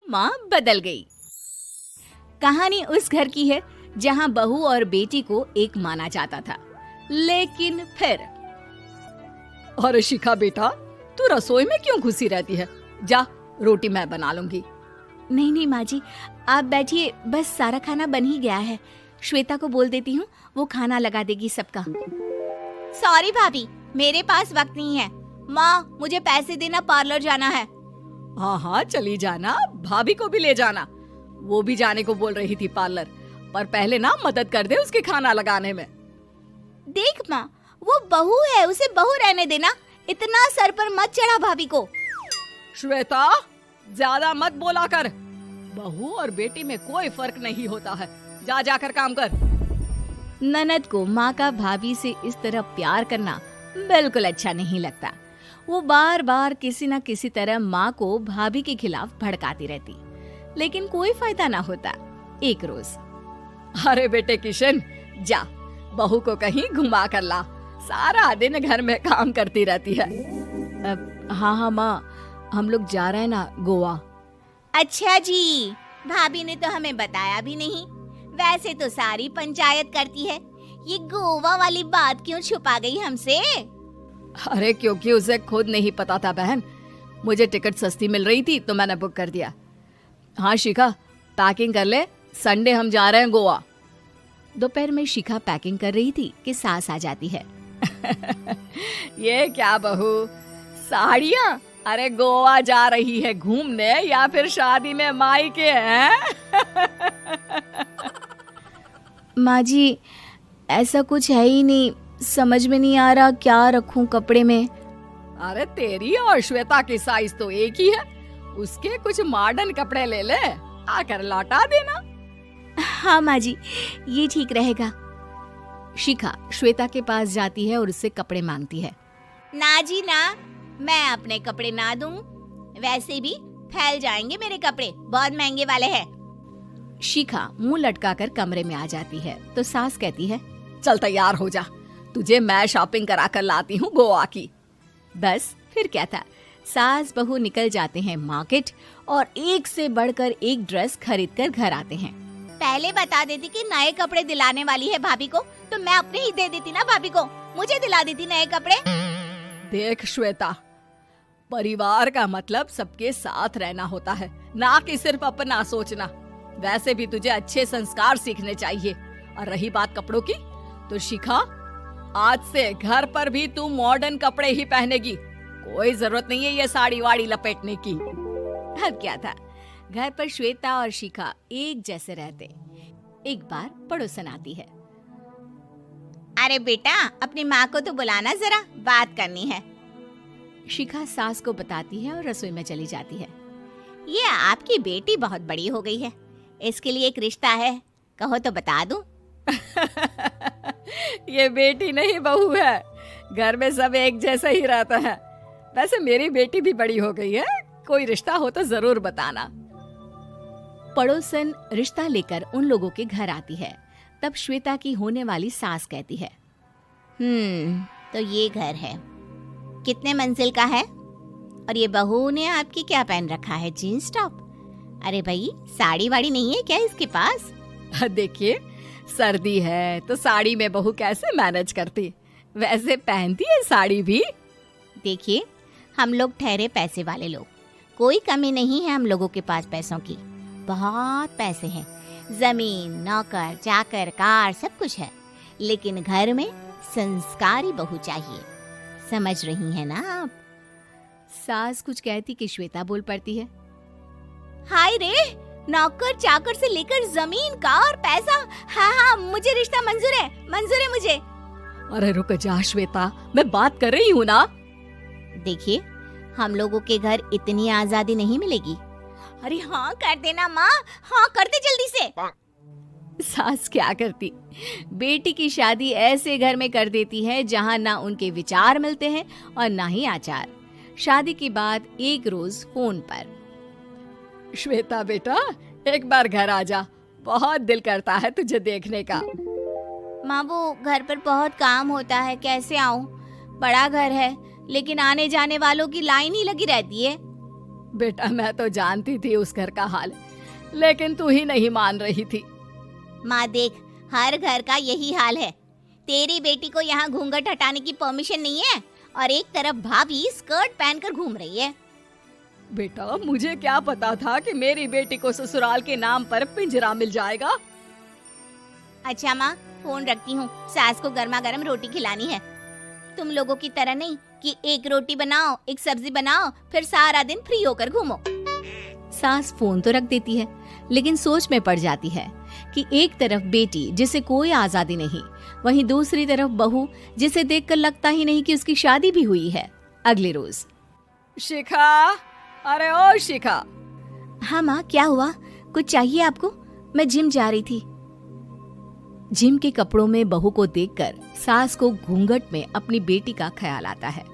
माँ बदल गई। कहानी उस घर की है जहाँ बहू और बेटी को एक माना जाता था, लेकिन फिर अरे शिखा बेटा, तू रसोई में क्यों घुसी रहती है? जा, रोटी मैं बना लूंगी। नहीं नहीं माँ जी, आप बैठिए, बस सारा खाना बन ही गया है। श्वेता को बोल देती हूँ, वो खाना लगा देगी सबका। सॉरी भाभी, मेरे पास वक्त नहीं है। माँ, मुझे पैसे देना, पार्लर जाना है। हाँ हाँ चली जाना, भाभी को भी ले जाना। वो भी जाने को बोल रही थी पार्लर, पर पहले ना मदद कर दे उसके खाना लगाने में। देख माँ, वो बहू है, उसे बहू रहने देना, इतना सर पर मत चढ़ा भाभी को। श्वेता, ज्यादा मत बोला कर। बहू और बेटी में कोई फर्क नहीं होता है। जा जाकर काम कर। ननद को माँ का भाभी से इस तरह प्यार करना बिल्कुल अच्छा नहीं लगता। वो बार बार किसी न किसी तरह माँ को भाभी के खिलाफ भड़काती रहती, लेकिन कोई फायदा ना होता। एक रोज, अरे बेटे किशन, जा बहू को कहीं घुमा कर ला, सारा दिन घर में काम करती रहती है। हाँ हाँ माँ, हम लोग जा रहे हैं ना गोवा। अच्छा जी, भाभी ने तो हमें बताया भी नहीं। वैसे तो सारी पंचायत करती है, ये गोवा वाली बात क्यों छुपा गई हमसे? अरे क्योंकि उसे खुद नहीं पता था बहन। मुझे टिकट सस्ती मिल रही थी तो मैंने बुक कर दिया। हाँ शिखा, पैकिंग कर ले, संडे हम जा रहे हैं गोवा। दोपहर में शिखा पैकिंग कर रही थी कि सास आ जाती है। ये क्या बहू, साड़ियाँ? अरे गोवा जा रही है घूमने या फिर शादी में मायके हैं? माँ जी, ऐसा कुछ है ही नहीं, समझ में नहीं आ रहा क्या रखूं कपड़े में। अरे तेरी और श्वेता की साइज तो एक ही है, उसके कुछ मॉडर्न कपड़े ले ले, आकर लौटा देना। हाँ माँ जी, ये ठीक रहेगा। शिखा श्वेता के पास जाती है और उससे कपड़े मांगती है। ना जी ना, मैं अपने कपड़े ना दूं, वैसे भी फैल जाएंगे मेरे कपड़े, बहुत महंगे वाले हैं। शिखा मुंह लटकाकर कमरे में आ जाती है तो सास कहती है, चल तैयार हो जा, तुझे मैं शॉपिंग करा कर लाती हूँ गोवा की। बस फिर क्या था, सास बहू निकल जाते हैं मार्केट और एक से बढ़कर एक ड्रेस खरीद कर घर आते हैं। पहले बता देती कि नए कपड़े दिलाने वाली है भाभी को, तो मैं अपने ही दे देती ना भाभी को, मुझे दिला देती नए कपड़े। देख श्वेता, परिवार का मतलब सबके साथ रहना होता है, ना कि सिर्फ अपना सोचना। वैसे भी तुझे अच्छे संस्कार सीखने चाहिए। और रही बात कपड़ों की, तो शिखा, आज से घर पर भी तू मॉडर्न कपड़े ही पहनेगी। कोई जरूरत नहीं है ये साड़ी वाड़ी लपेटने की। अब क्या था, घर पर श्वेता और शिखा एक जैसे रहते। एक बार पड़ोसन आती है। अरे बेटा, अपनी माँ को तो बुलाना, जरा बात करनी है। शिखा सास को बताती है और रसोई में चली जाती है। ये आपकी बेटी बहुत बड़ी हो गई है, इसके लिए एक रिश्ता है, कहो तो बता दूं। ये बेटी नहीं बहू है, घर में सब एक जैसा ही रहता है। वैसे मेरी बेटी भी बड़ी हो गई है, कोई रिश्ता हो तो जरूर बताना। पड़ोसन रिश्ता लेकर उन लोगों के घर आती है। तब श्वेता की होने वाली सास कहती है, तो ये घर है, कितने मंजिल का है? और ये बहू ने आपकी क्या पहन रखा है, जीन्स टॉप? अरे भाई, साड़ी वाड़ी नहीं है क्या इसके पास? देखिए, सर्दी है तो साड़ी में बहू कैसे मैनेज करती, वैसे पहनती है साड़ी भी। देखिए, हम लोग ठहरे पैसे वाले लोग, कोई कमी नहीं है हम लोगों के पास पैसों की, बहुत पैसे हैं, जमीन, नौकर चाकर, कार, सब कुछ है, लेकिन घर में संस्कारी बहू चाहिए। समझ रही हैं ना आप? सास कुछ कहती कि श्वेता बोल पड़ती है, हाय रे, नौकर चाकर से लेकर जमीन, कार, पैसा, हाँ हाँ, मुझे रिश्ता मंजूर है मुझे। अरे रुक जा श्वेता, मैं बात कर रही हूँ ना। देखिए, हम लोगों के घर इतनी आजादी नहीं मिलेगी। अरे हाँ कर देना माँ, हाँ कर दे जल्दी से। सास क्या करती, बेटी की शादी ऐसे घर में कर देती है जहाँ ना उनके विचार मिलते हैं और ना ही आचार। शादी के बाद एक रोज फोन पर, श्वेता बेटा, एक बार घर आ जा, बहुत दिल करता है तुझे देखने का। माँ, वो घर पर बहुत काम होता है, कैसे आऊँ? बड़ा घर है, लेकिन आने जाने वालों की लाइन ही लगी रहती है। बेटा मैं तो जानती थी उस घर का हाल, लेकिन तू ही नहीं मान रही थी। माँ देख, हर घर का यही हाल है। तेरी बेटी को यहाँ घूंघट हटाने की परमिशन नहीं है और एक तरफ भाभी स्कर्ट पहनकर घूम रही है। बेटा मुझे क्या पता था कि मेरी बेटी को ससुराल के नाम पर पिंजरा मिल जाएगा। अच्छा माँ, फोन रखती हूँ, सास को गर्मा गर्म रोटी खिलानी है। तुम लोगों की तरह नहीं कि एक रोटी बनाओ, एक सब्जी बनाओ, फिर सारा दिन फ्री होकर घूमो। सास फोन तो रख देती है, लेकिन सोच में पड़ जाती है कि एक तरफ बेटी जिसे कोई आजादी नहीं, वहीं दूसरी तरफ बहू जिसे देखकर लगता ही नहीं कि उसकी शादी भी हुई है। अगले रोज। शिखा, अरे ओ शिखा। हाँ माँ, क्या हुआ? कुछ चाहिए आपको? मैं जिम जा रही थी। जिम के कपड़ों में बहू को देखकर सास को घूंघट में अपनी बेटी का ख्याल आता है।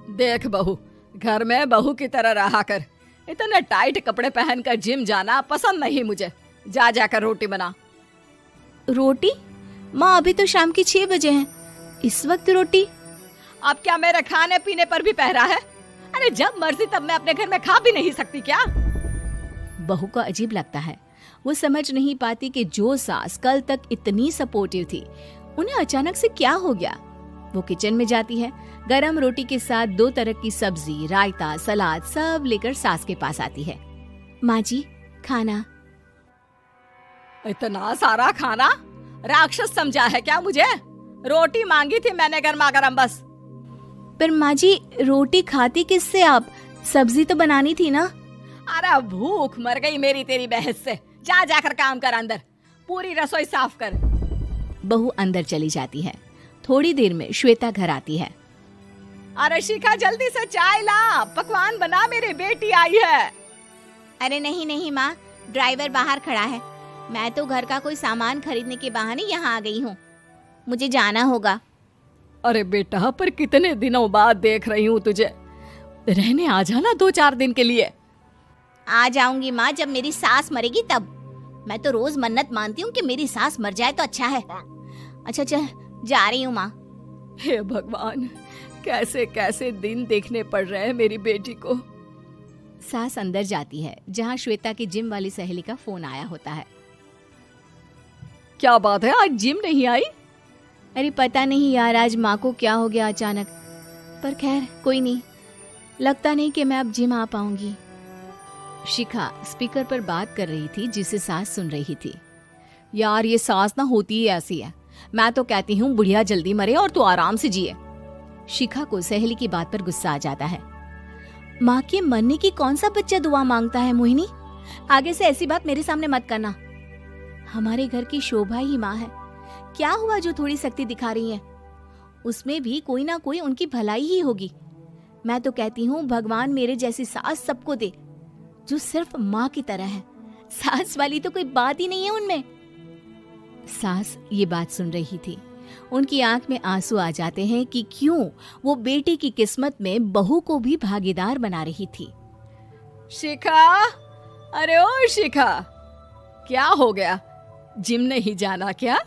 देख बहू, घर में बहू की तरह रहा कर। इतने टाइट कपड़े पहनकर जिम जाना पसंद नहीं मुझे। जा जाकर रोटी बना। रोटी? माँ अभी तो शाम के 6 बजे हैं, इस वक्त रोटी? अब क्या मेरे खाने पीने पर भी पहरा है? अरे जब मर्जी तब मैं अपने घर में खा भी नहीं सकती क्या? बहू को अजीब लगता है। वो समझ नहीं पाती कि जो सास कल तक इतनी सपोर्टिव थी, उन्हें अचानक से क्या हो गया। वो किचन में जाती है, गरम रोटी के साथ 2 तरह की सब्जी, रायता, सलाद सब लेकर सास के पास आती है। माँ जी, खाना। इतना सारा खाना? राक्षस समझा है क्या मुझे? रोटी मांगी थी मैंने गर्मा गर्म बस। पर माँ जी, रोटी खाती किससे आप? सब्जी तो बनानी थी ना। अरे भूख मर गई मेरी तेरी बहस से। जा जाकर काम कर, अंदर पूरी रसोई साफ कर। बहू अंदर चली जाती है। थोड़ी देर में श्वेता घर आती है। अरे शिखा, जल्दी से चाय ला, पकवान बना, मेरी बेटी आई है। अरे नहीं नहीं माँ, ड्राइवर बाहर खड़ा है। मैं तो घर का कोई सामान खरीदने के बहाने यहाँ आ गई हूँ, मुझे जाना होगा। अरे बेटा, पर कितने दिनों बाद देख रही हूँ तुझे, रहने आ जाना 2-4 दिन के लिए। आ जाऊंगी माँ, जब मेरी सास मरेगी तब। मैं तो रोज मन्नत मानती हूँ कि मेरी सास मर जाए तो अच्छा है। अच्छा चल, जा रही हूँ माँ। हे भगवान, कैसे कैसे दिन देखने पड़ रहे हैं मेरी बेटी को। सास अंदर जाती है, जहाँ श्वेता की जिम वाली सहेली का फोन आया होता है। क्या बात है, आज जिम नहीं आई? अरे पता नहीं यार, आज माँ को क्या हो गया अचानक। पर खैर कोई नहीं, लगता नहीं कि मैं अब जिम आ पाऊंगी। शिखा स्पीकर पर बात कर रही थी, जिसे सास सुन रही थी। यार ये सास ना होती ही ऐसी है। मैं तो कहती हूँ बुढ़िया जल्दी मरे और तू आराम से जिए। शिखा को सहेली की बात पर गुस्सा आ जाता है। माँ के मरने की कौन सा बच्चा दुआ मांगता है मोहिनी? आगे से ऐसी बात मेरे सामने मत करना। हमारे घर की शोभा ही माँ है। क्या हुआ जो थोड़ी शक्ति दिखा रही है? उसमें भी कोई ना कोई उनकी भलाई ही होगी। मैं तो कहती हूँ भगवान मेरे जैसी सास सबको दे, जो सिर्फ माँ की तरह है। सास वाली तो कोई बात ही नहीं है उनमें। सास ये बात सुन रही थी। उनकी आंख में आंसू आ जाते हैं कि क्यों वो बेटी की किस्मत में बहू को भी भागीदार बना रही थी। शिखा, अरे ओ शिखा, क्या हो गया? जिम नहीं जाना क्या?